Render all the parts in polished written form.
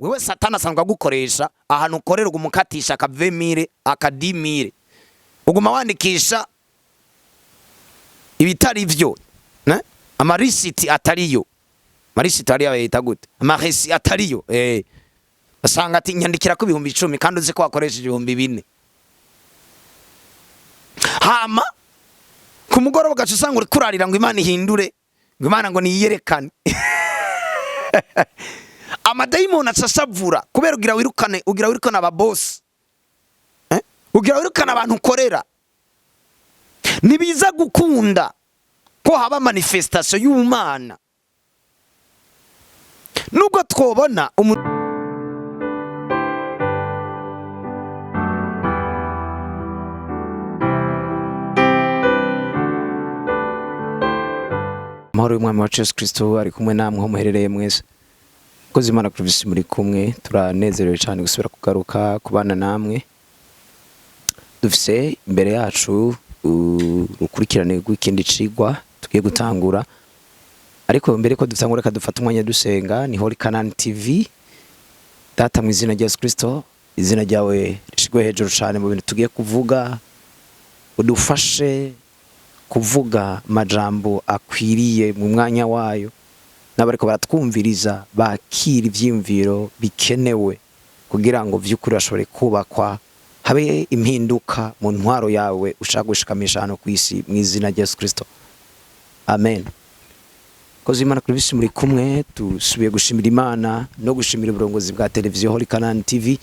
wewe satana asanzwe agukoresha ahantu ukorera umukatisha akavemire akadimire uguma wandikisha ibitari byo amarisiti atariyo marisiti ariyo yita gute amaresi atariyo asanga ati nyandikira ko 10,000 kandi uzi ko wakoresheje 4,000 hama ku mugoroba gacu usanga uri kurarira ngo Imana ihindure ngo Imana ngo niyerekane amadayimoni atsasavura kubera ugira wirukane aba boss ugira wirukana abantu ukorera nibiza gukunda ko haba manifestation y'Imana nubwo twobona amahoro y'Umwami wacu Yesu Kristo ari kumwe namwe muherereye mwese kozi Imana Clovis muri kumwe turanezerewe cyane gusubira kugaruka kubana namwe dufise imbere yacu ukurikirane rw'ikindi cigwa tugiye gutangura ariko mbere ko dutangura kadufata umwanya dusenga ni CANAAN TV data mu izina rya Yesu Kristo izina ryawe rishigwe hejuru cyane mu bintu tugiye kuvuga udufashe kuvuga majambo akwiriye mu mwanya wayo n'abariko baratwumviriza bakira ivyimviro bikenewe kugira ngo vy'ukuri bashobore kubakwa habe impinduka mu ntwaro yawe ushaka gushikamisha hano kwisi mu izina rya Yesu Kristo amen. Kozi Imana Clovis muri kumwe tusubiye gushimira Imana no gushimira uburongozi bwa televiziyo CANAAN TV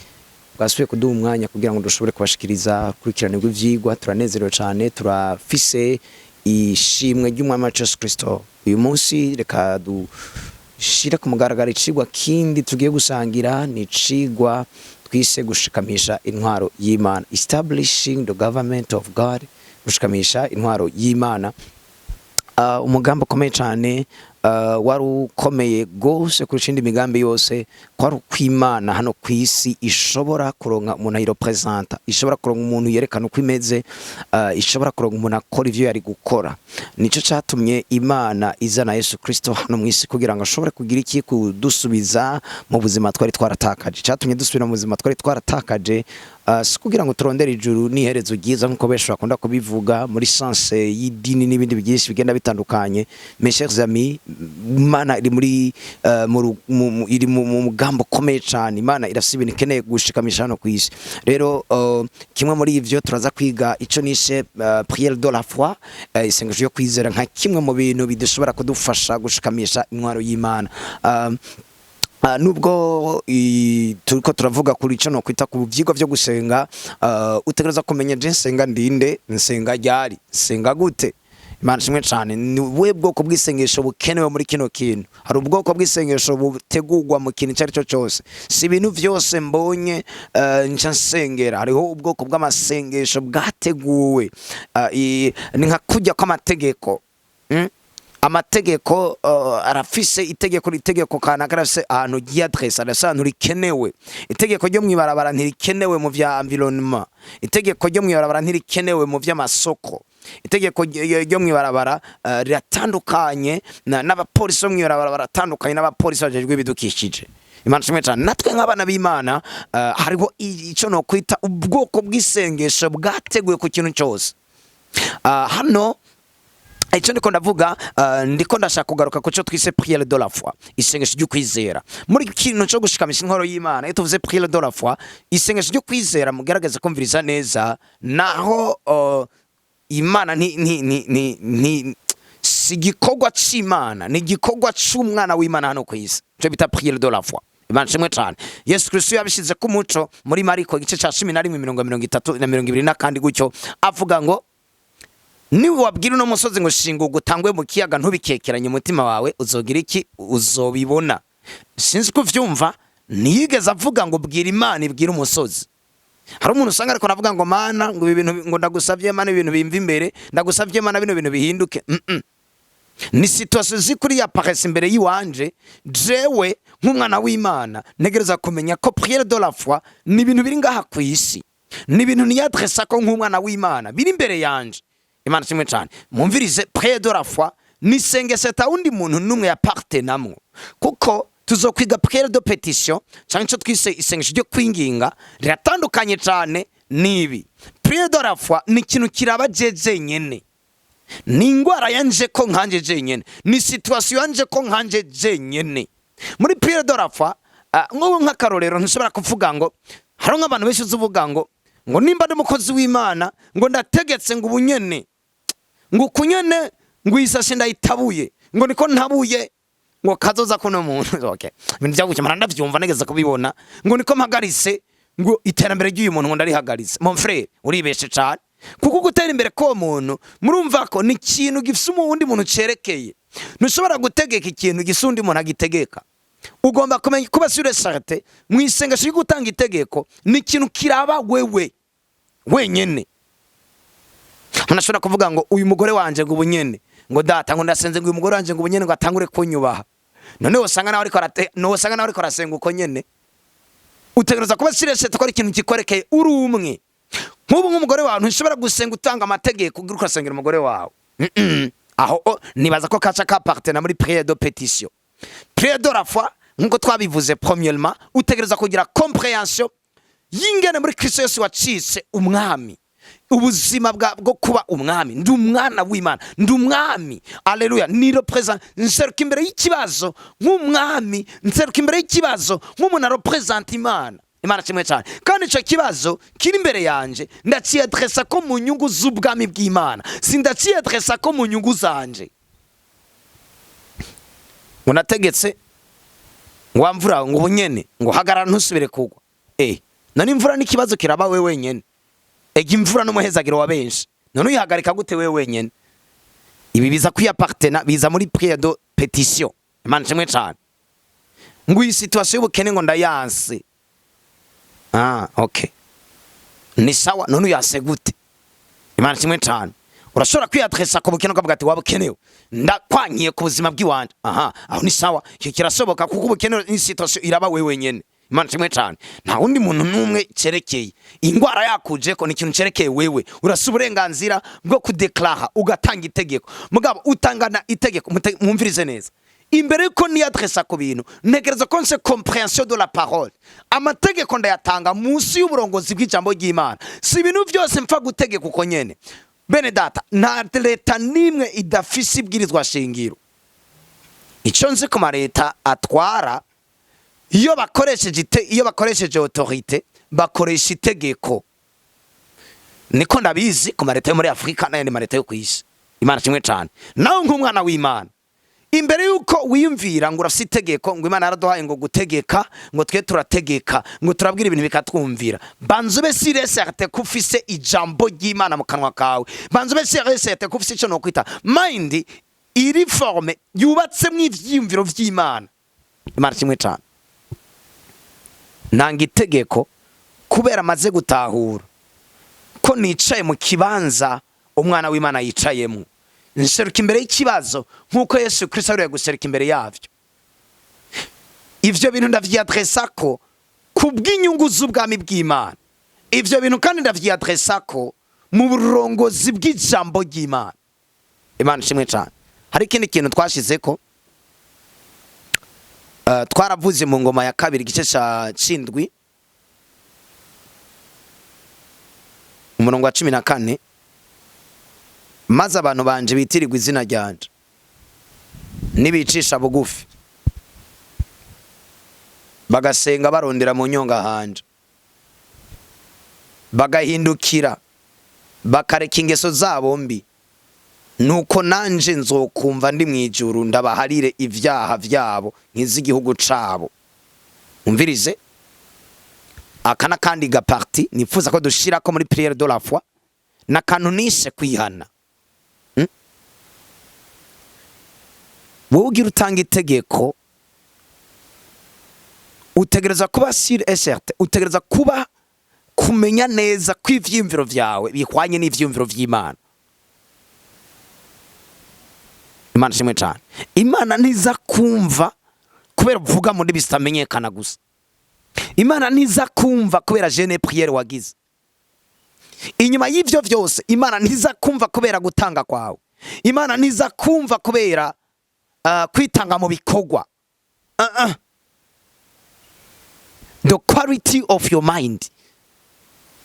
bwasubiye kuduha umwanya kugira ngo dushobore kubashikiriza kurikirana rw'ivyigwa turanezerewe cyane turafise ishimwe ry'Umwami wacu Yesu Kristo uyu munsi reka dushira ku mugaragaro icigwa kindi tugiye gusangira ni icigwa twise gushikamisha intwaro y'Imana establishing the government of God gushikamisha intwaro y'Imana umugambo ukomeye cyane wari ukomeye gose kurishindi migambi yose kwari kw'Imana hano kwisi ishobora kuronka umuntu ayirepresenta ishobora kuronka umuntu yerekana uko imeze ishobora kuronka umuntu akora ivyo yari gukora nico catumye Imana izana Yesu Kristo hano mwisi kugira ngo ashobore kugira iki kudusubiza mu buzima twari twaratakaje catumye dusubira mu buzima twari twaratakaje si kugira ngo turondere ijuru n'iherezo ryiza nkuko benshi bakunda kubivuga muri sense y'idini n'ibindi byinshi bigenda bitandukanye. Mes chers amis, Imana iri muri iri mu mugambo ukomeye cyane. Imana irafise ibintu ikeneye gushikamisha hano kwisi. Rero kimwe muri ivyo turaza kwiga ico nishe prière de la foi, isengesho yo kwizera nka kimwe mu bintu bidashobora kudufasha gushikamisha intwaro y'Imana. Nubwo turiko turavuga kuri ico no kwita ku vyigwa vyo gusenga, utegereza kumenya je nsenga ndinde, nsenga ryari, nsenga gute. Imana shimwe cyane, ni we bwoko bw'isengesho bukenewe muri kino kintu. Hari ubwoko bw'isengesho butegurwa mu kintu cyari cyo cyose. Si ibintu vyose mbonye nca nsengera. Hariho ubwoko bw'amasengesho bwateguwe, ni nka kujya kw'amategeko. Amategeko arafise itegeko kana karafise ahantu ry'adresse arasantu rikenewe. Itegeko ryo mwibarabara ntirikenewe mu vya environnement. Itegeko ryo mwibarabara ntirikenewe mu vya masoko. Itegeko ryo mwibarabara riratandukanye n'abapolisi bo mwibarabara baratandukanye n'abapolisi bajejwe ibidukishije. Imana shimwe cyane, natwe nk'abana b'Imana hariho ico no kwita ubwoko bw'isengesho bwateguwe ku kintu cyose. Hano icyo ndiko ndavuga, ndiko ndashaka kugaruka ku cyo twise prière de la foi, isengesho ryo kwizera. Muri kintu cyo gushikamisha inkoro y'Imana, iyo tuvuze prière de la foi, isengesho ryo kwizera mugerageze kumviriza neza, naho Imana ni sigikogwa c'Imana, ni gikogwa c'umwana w'Imana hano kwisi. Cyo bita prière de la foi. Imana shimwe cyane. Yesu Kristo yabishize ku muco muri Mariko igice ca 11:30 kandi gutyo avuga ngo ni wabwira uno musozi ngo shinga ugutangwe mu kiyaga ntubikekeranye umutima wawe uzogira iki, uzobibona. Sinzi ko vyumva, niyigeze avuga ngo bwira Imana ibwira umusozi. Hari umuntu usanga ariko navuga ngo Mana ngo ibintu ngo ndagusavye Mana ibintu bimva imbere, ndagusavye Mana bino bintu bihinduke. Ni situation zikuri ya paresse imbere yiwanje, jewe nk'umwana w'Imana negereza kumenya ko prière de la foi ni ibintu biri ngaha kwisi, ni ibintu niyadressa ko nk'umwana w'Imana biri imbere yanje. Imana shimwe cyane, mumvirize prière de la foi ni sengesho ta undi muntu numwe ya partenamwe, kuko tuzokwiga prière de pétition cyangwa icyo twise isengesho ryo kwinginga riratandukanye cyane nibi. Prière de la foi ni ikintu kiraba jeje nyene, ni ingwara yanje ko nkanje jenyene, ni situation yanje ko nkanje jenyene. Muri prière de la foi ngowe nk'akarorero ntushobora kuvuga ngo hari nk'abantu benshi uvuga ngo nimba ndi mukozi w'Imana ngo ndategetse ngo ubunyene ngo kunyene ngo isashe ndayitabuye ngo niko ntabuye ngo kazoza kuno muntu. Okay, ibintu byagukemara ndavyumva negeze kubibona ngo niko mpagarise ngo iterambere ry'uyu muntu ngo ndarihagaritse. Mon frère uribeshe cyane, kuko gutera imbere ko muntu murumva ko ni ikintu gifise umuwundi muntu cerekeye. Ntushobora gutegeka ikintu gisundi umuntu agitegeka. Ugomba kumenya kuba sur certain mwisengesho gutanga itegeko ni ikintu kiraba wewe wenyene. Unashobora kuvuga ngo uyu mugore wanje ngo ubunyene ngo data ngo ndasenze ngo uyu mugore wanje ngo ubunyene ngo atangure kunyubaha. None usanga nawe ariko arasenga uko nyene. Utegereza kuba sur certain ko ari ikintu gikorekeye uri umwe. Nk'ubu nk'umugore wawe ntushobora gusenga utanga amategeko ugira ukasengera umugore wawe. Aho nibaza ko kaca ka partenaire muri prière de pétition. Prière de la foi nkuko twabivuze, premièrement utegereza kugira compréhension y'ingene muri Kristo Yesu wacitse umwami, ubuzima bwo kuba umwami. Ndi umwana w'Imana, ndi umwami. Alleluia. Ni represent nseruka imbere y'ikibazo nk'umwami, nseruka imbere y'ikibazo nk'umuntu represent Imana. Imana kimwe cyane, kandi ico kibazo kiri imbere yanje ndaciyadressa ko mu nyungu z'ubwami bw'Imana, sindaciyadressa ko mu nyungu zanje. Unategetse ngo mvura ngo ubunyene ngo hagarara ntusubire kugwa. None imvura n'ikibazo kiraba wewe wenyene. Imvura n'umuhezagiro wa benshi, none uyihagarika gute wewe wenyene? Ibi biza kuyapartena, biza muri prière de pétition. Imana kimwe cyane, ngo iyi situation y'ubukene ngo ndayanse. Okay, ni sawa. None uyase gute? Imana kimwe cyane, urashobora kwiyadressa ku bukene ukavuga ati wabukenewe ndakwanyiye ku buzima bw'iwanje. Aho ni sawa, icyo kirashoboka kuko ubukene ni situation iraba wewe wenyene. Imana kimwe cyane, nta wundi muntu numwe cerekeye. Ingwara yakuje ko ni ikintu cerekeye wewe. Urasa uburenganzira bwo kudeclara ugatanga itegeko. Mugabo utangana itegeko, mwumvirize neza, imbere yuko ni adressa ku bintu ntegereza ko nse compréhension de la parole. Amategeko ndayatanga munsi y'uburongozi bw'ijambo ry'Imana, si ibintu byose mpfa gutegeka uko nyene. Bene data, nta leta nimwe idafise ibwirizwa shingiro. Ico nzi ko leta atwara iyo bakoresheje autorité bakoresha itegeko. Niko ndabizi ku leta yo muri Afrika n'ayandi leta yo kwisi. Imana kimwe cyane, nawe nk'umwana w'Imana imbere yuko wiyumvira ngo urafite itegeko ngo Imana yaraduhaye ngo gutegeka ngo twe turategeka ngo turabwira ibintu bikatwumvira, banzube sire certain ko ufise ijambo ry'Imana mu kanwa kawe. Banzube sire certain ko ufise ico no kwita mind iri forme yubatse mu ivyiyumviro vy'Imana. Imana kimwe cyane, nanga itegeko kubera maze gutahura ko nicaye mu kibanza umwana w'Imana yicayemo. Nseruka imbere y'ikibazo nkuko Yesu Kristo ari guseruka imbere yavyo. Ivyo bintu ndavyadressa ko kubw'inyungu z'ubwami bw'Imana. Ivyo bintu kandi ndavyadressa ko mu burongozi bw'ijambo ry'Imana. Imana shimwe cyane. Hari ikindi kintu twashize ko twaravuze mu ngoma ya kabiri igice ca 7 umurongo wa 14, maze abantu banje bitirirwa izina ryanje nibicisha bugufi bagasenga barondera mu nyonga hanje bagahindukira bakareka ingeso zabo mbi, nuko nanje nzokumva ndi mwijuru ndabaharire ivyaha vyabo nk'iz'igihugu cabo. Umvirize akana kandi gaparti nifuza ko dushira ko muri prière de la foi na kanonishe kwihana. Wowe ugira utanga itegeko utegereza kuba sur et certain, utegereza kuba kumenya neza ko ivyiyumviro vyawe bihwanye n'ivyiyumviro vy'Imana. Imana shimwe cyane, Imana ntiza kumva kubera uvuga muri bisitamenyekana gusa. Imana ntiza kumva kubera jeune prière wagize. Inyuma y'ivyo vyose Imana ntiza kumva kubera gutanga kwawe. Imana ntiza kumva kubera kwitanga mu bikogwa. the quality of your mind.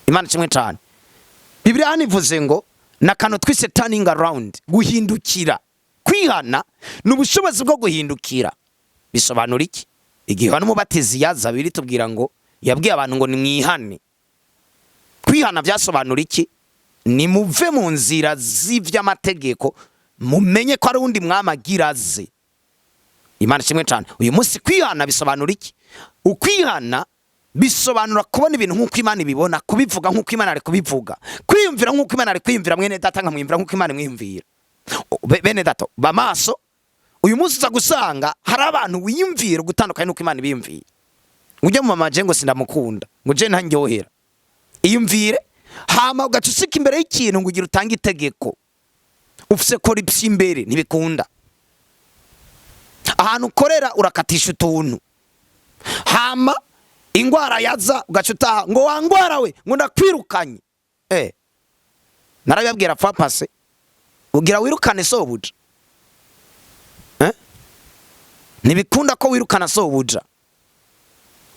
Imana kimwe cyane. Bibiliya hano ivuze ngo nakano twise turning around, guhindukira. Kwihana n'ubushobozi bwo guhindukira. Bisobanura iki? Igihe hano mubatizi yaza biri tubwira ngo yabwiye abantu ngo nimwihane. Kwihana byasobanura iki? Ni muve mu nzira z'ivy'amategeko, mumenye ko ari undi mwamagiraze. Imana kimwe cyane. Uyu munsi kwihana bisobanura iki? Ukwihana bisobanura kubona ibintu nk'uko Imana ibibona, kubivuga nk'uko Imana ari kubivuga, kwiyumvira nk'uko Imana ari kwiyumvira. Mwene data nkamwimvira nk'uko Imana imwiyumvira. Bene data bamaso, uyu munsi uza gusanga hari abantu wiyumvira gutandukanye n'uko Imana ibiyumvira. Ujye mu mamaje ngo sindamukunda, ngo je ntanyohera. Iyumvire hama ugacushika imbere y'ikintu ngo ugira utanga itegeko. Ufise corruption imbere ntibikunda. Ahantu ukorera urakatisha utuntu. Hama ingwara yaza ugacuta ngo wangwara we ngo ndakwirukanye. Narababwira fapase ugira wirukane sobuja. Ntibikunda ko wirukana sobuja.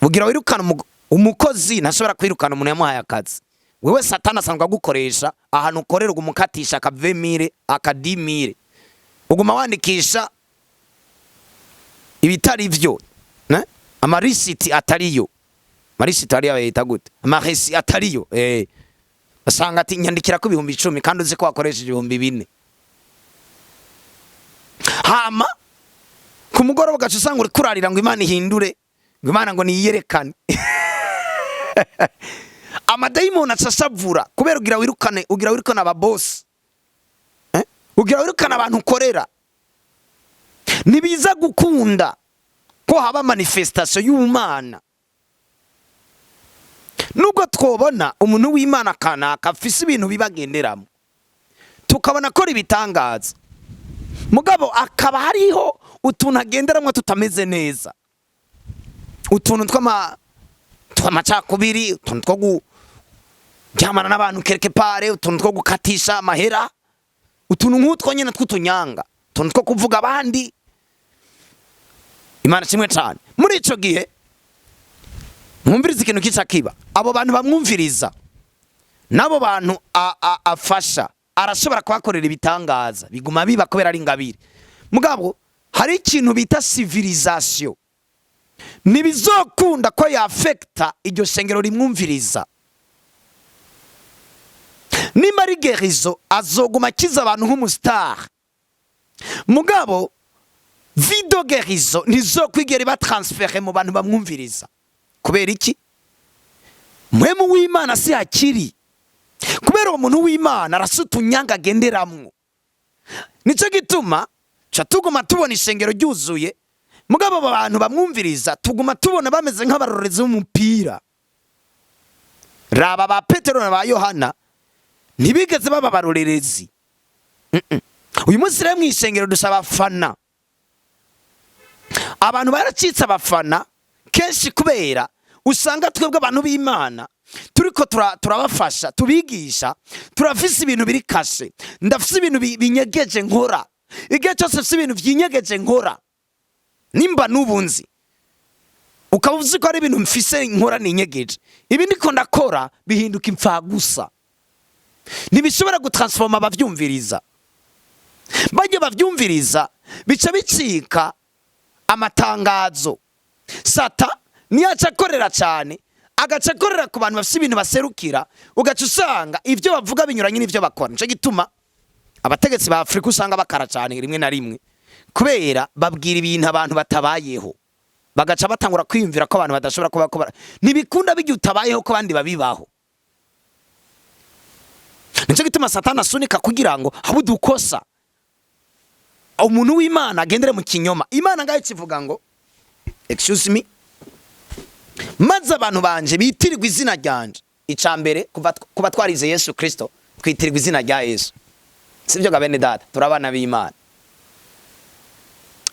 Ugira wirukana umukozi ntashobora kwirukana umuntu yamuhaye akazi. Wewe Satani asanzwe gukoresha ahantu ukorera umukatisha akavemire akadimire. Uguma wandikisha ibitari byo, amarisiti atariyo. Marisiti ari yita gute? Amaresi atariyo. Asanga ati nyandikira ko 10,000 kandi uzi ko wakoresheje 4,000. Hama kumugoroba gacu usanga uri kurarira ngo Imana ihindure, ngo Imana ngo niyerekane. Amadayimoni acashavura kubera ugira wirukane aba boss. Ugira wirukana abantu ukorera. Nibiza gukunda ko haba manifestation y'Imana. Nubwo twobona umuntu w'Imana kanaka afise ibintu bibagenderamo, tukabona ko ribitangaza, mugabo akaba hariho utuntu agenderamo tutameze neza. Utuntu tw'amacakubiri, utuntu two kujyamana n'abantu quelque part, utuntu two gukatisha amahera, utuntu nk'utwo nyene tw'utunyanga, utuntu two kuvuga abandi. Imana kimwe cyane. Muri ico gihe mwumviriza ikintu kica kiba, abo bantu bamwumviriza nabo bantu afasha arashobora kubakorera ibitangaza biguma biba kubera ari ingabire. Mugabo hari ikintu bita civilisation, nibizokunda ko yafekta iryo shengero rimwumviriza. Nimba ari gerizo azoguma kiza abantu nk'umustar, mugabo video gerizo nizokwigera batransfere mu bantu bamwumviriza. Kubera iki? Mwemu w'Imana si akiri. Kubera umuntu w'Imana arasutunyanga agenderamwo. Nico gituma tuguma tubona ishengero ryuzuye, mugabo abantu bamwumviriza tuguma tubona bameze nk'abarorezi b'umupira. Raba ba Petero na ba Yohana ntibigeze baba barorerezi. Uyu munsi rero mw'ishengero dusaba abafana. Abantu baracitse abafana kenshi kubera usanga twebwe abantu b'Imana turiko turabafasha tubigisha, turafise ibintu biri kashe, ndafise ibintu binyegeje nkora, igihe cyose fise ibintu vyinyegeje nkora. Nimba nubunzi ukaba uzi ko ari ibintu mfise nkora ninyegeje, ibi ndiko ndakora bihinduka impfa gusa, ntibishobora gutransforma abavyumviriza. Bajye bavyumviriza bica bicika amatangazo. Sata niyo acakorera cyane, agacakorera ku bantu bafite ibintu baserukira, ugaca usanga ibyo bavuga binyuranye n'ibyo bakora. Nico gituma abategetsi ba Afrika usanga bakara cyane rimwe na rimwe, kubera babwira ibintu abantu batabayeho, bagaca batangura kwiyumvira ko abantu badashobora kuba ntibikunda bijya utabayeho ko abandi babibaho. Nico gituma Satani asunika kugira ngo habudukosa umuntu w'Imana agendere mu kinyoma. Imana ngaho kivuga ngo excuse me, maze abantu banje bitirirwa izina ryanje. Icambere kuba twarize Yesu Kristo twitirirwa izina rya Yesu, sivyo ga bene data, turabana b'Imana.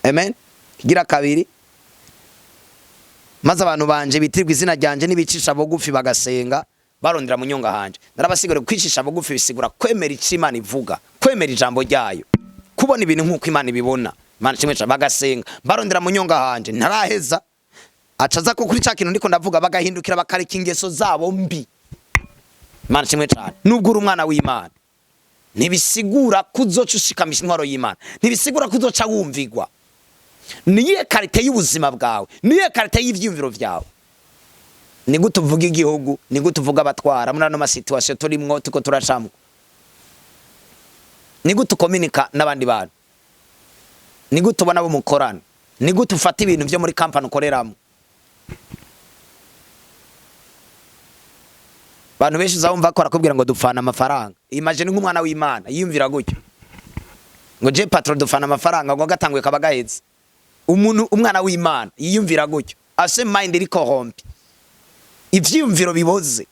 Amen. Kigira kabiri, maze abantu banje bitirirwa izina ryanje nibicisha bugufi bagasenga barondera mu nyonga hanje. Narabasigura kwicisha bugufi bisigura kwemera icyo Imana ivuga, kwemera ijambo ryayo, kubona ibintu nk'uko Imana ibibona. Imana kimwe bagasenga barondera mu nyonga hanje. Ntaraheza acaza ko kuri cya kintu ndiko ndavuga bagahindukira bakareka ingeso zabo mbi. Imana kimwe cyane. Nubwo uri umwana w'Imana ntibisigura kuzoca ushikamisha intwaro y'Imana, ntibisigura kuzoca wumvigwa. Niye karite y'ubuzima bwawe, niye karite y'ivyumviro vyawe. Ni gute uvuga igihugu, ni gute uvuga abatwara muri ano masituation turimwo tuko turacamwe, ni gute ukominika n'abandi bantu, ni gute ubona bo mukorana, ni gute ufata ibintu byo muri company ukoreramo. Bantu benshi uzabumva ko arakubwira ngo dupfana amafaranga. Imagine nk'umwana w'Imana yiyumvira gutyo ngo je patron dupfana amafaranga ngo gatangwe kabagahetse. Umuntu umwana w'Imana yiyumvira gutyo, ase mind iri corrompe, ivyumviro biboze,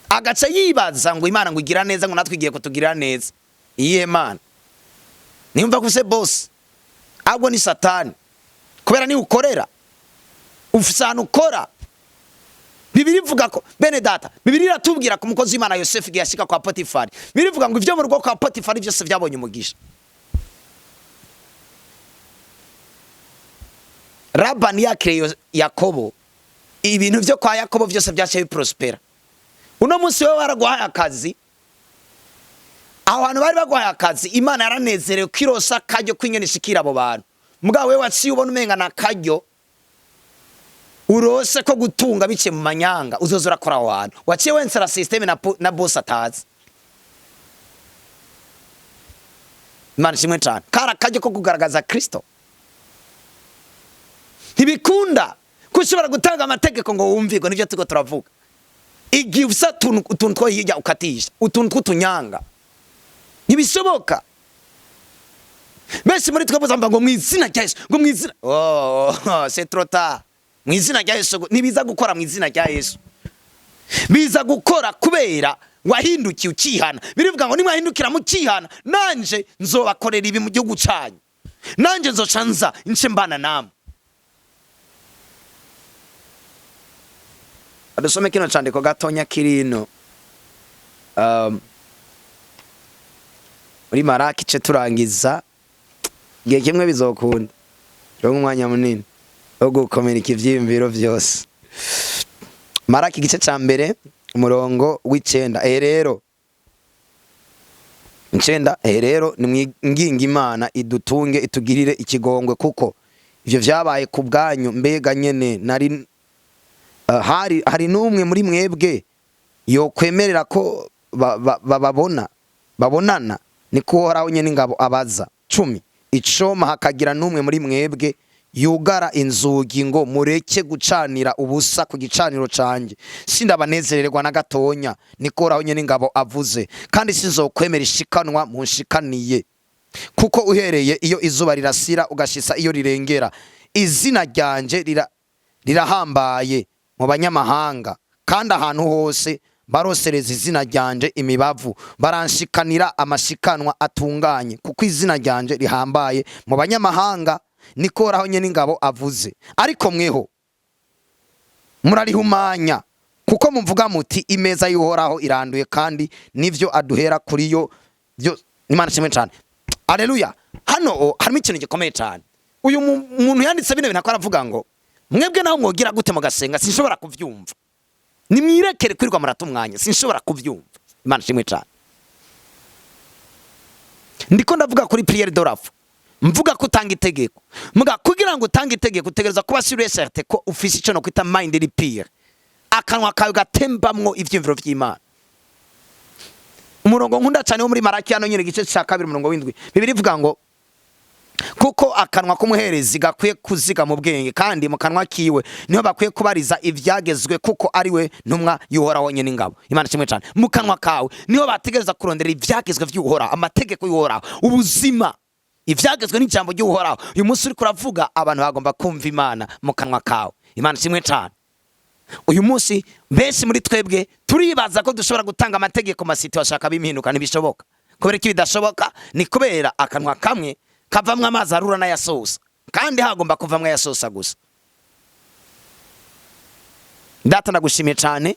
agaca yibaza ngo Imana ngo igira neza, ngo natwe igiye kutugirira neza. Iye Mana niyumva ko se boss ahubwo ni Satani, kubera ni ukorera ufisana ukora. Bibiri vuga ko bene data, Bibiri iratubwira ko umukozi w'Imana Yosefu igihe yashika kwa Potifari, Bibiri vuga ngo ivyo mu rugo kwa Potifari byose byabonye umugisha. Labani yakiriye Yakobo, ibintu byo kwa Yakobo byose byaciye biprospera. Uno munsi we waragwaye akazi, abantu bari bagwaye akazi, Imana yaranezerewe kirosa kajyo kwinyene shikira abo bantu. Mugabo we waciye ubona umenga na kajyo urose ko gutunga bice mu manyanga, uzozora kora abantu waciye wensera system na boss atazi. Imana shimwe cyane, kara kajyo ko kugaragaza Kristo. Ntibikunda kushobora gutanga amategeko ngo wumvigwe, nivyo tuko turavuga. Igihe usa utuntu two hirya ukatisha, utuntu tw'utunyanga ntibishoboka. Benshi muri twe bozamba ngo mwizina rya Yesu, ngo mwizina, c'est trop tard. Mwizina rya Yesu nibiza gukora, mwizina rya Yesu biza gukora kubera wahindukiye ukihana. Birivuga ngo nimwahindukira mu kihana, nanje nzobakorera ibi mu gihugu cyanyu, nanje nzocanza ince mbana namwe. Adusome kino candiko gatonya kirino muri Maraki ce turangiza gihe kimwe bizokunda cyo umwanya munini wo gukomereka ivyimviro byose. Maraki gice ca mbere umurongo w'icenda. Rero nimwinginga Imana idutunge itugirire ikigongwe, kuko ivyo vyabaye ku bwanyu. Mbega nyene nari hari n'umwe muri mwebwe yo kwemerera ko babonana? Niko Uhoraho nyene ingabo abaza. 10 Icoma hakagira n'umwe muri mwebwe yugara inzugi ngo mureke gucanira ubusa ku gicaniro canje, sindabanezererwa na gatonya, niko Uhoraho nyene ingabo avuze. Kandi sinzokwemera ishikanwa munshikaniye, kuko uhereye iyo izuba rirasira ugashisa iyo rirengera, izina ryanje rirahambaye mu banyamahanga, kandi ahantu hose barosereza izina ryanje imibavu, baranshikanira amashikanwa atunganye, kuko izina ryanje rihambaye mu banyamahanga, niko Uhoraho nyene ingabo avuze. Ariko mweho murarihumanya, kuko mumvuga muti imeza y'Uhoraho iranduye, kandi nivyo aduhera kuri yo byo. Imana shimwe cyane, haleluya. Hano harimo ikintu gikomeye cyane. Uyu muntu yanditse bino bintu akora avuga ngo mwebwe naho mwogira gute mugasenga, sinshobora kuvyumva. Nimwirekere kwirirwa murata umwanya, sinshobora kuvyumva. Imana shimwe cyane. Ndiko ndavuga kuri prière d'orafu, mvuga ko utanga itegeko. Muga kugira ngo utange itegeko utegereza kuba sur certain ko ufise ico no kwita mind iri pire, akanwa kawe gatembamwo ivyimviro vy'Imana. Umurongo nkunda cyane wo muri Maraki hano nyine gice cya 2 umurongo w'indwi, Bibiri ivuga ngo kuko akanwa k'umuherezi gakwiye kuziga mu bwenge, kandi mu kanwa kiwe niho bakwiye kubariza ivyagezwe, kuko ari we ntumwa y'Uhoraho nyene ingabo. Imana kimwe cyane, mu kanwa kawe niho bategereza kurondera ivyagezwe vy'Uhoraho, amategeko y'Uhoraho, ubuzima. Ivyagezwe n'ijambo ry'Uhoraho. Uyu munsi uri kuravuga, abantu bagomba kumva Imana mu kanwa kawe. Imana kimwe cyane. Uyu munsi benshi muri twebwe turibaza ko dushobora gutanga amategeko masiti washaka bimpinduka, ntibishoboka. Kubera iki bidashoboka? Ni kubera akanwa kamwe kavamwe amazi arura na yasosa, kandi hagomba kuvamwe yasosa gusa. Data nagushimiye cyane,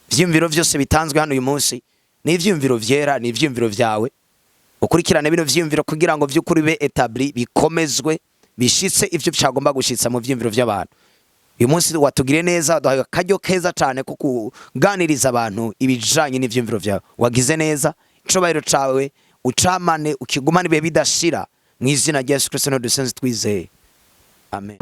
vyimviro byose bitanzwe hano uyu munsi ni ivyimviro vyera, ni ivyimviro vyawe. Ukurikirane bino vyimviro kugira ngo vy'ukuri be etabli, bikomezwe, bishitse ivyo byagomba gushitsa mu vyimviro by'abantu. uyu munsi watugire neza, duhaye akaryo keza cyane ko kuganiriza abantu ibijanye n'ivyumviro vyawe. Wagize neza, icubahiro cawe ucamane ukigumane ibihe bidashira, mu izina rya Yesu Kristo no dusenze twizeye, amen.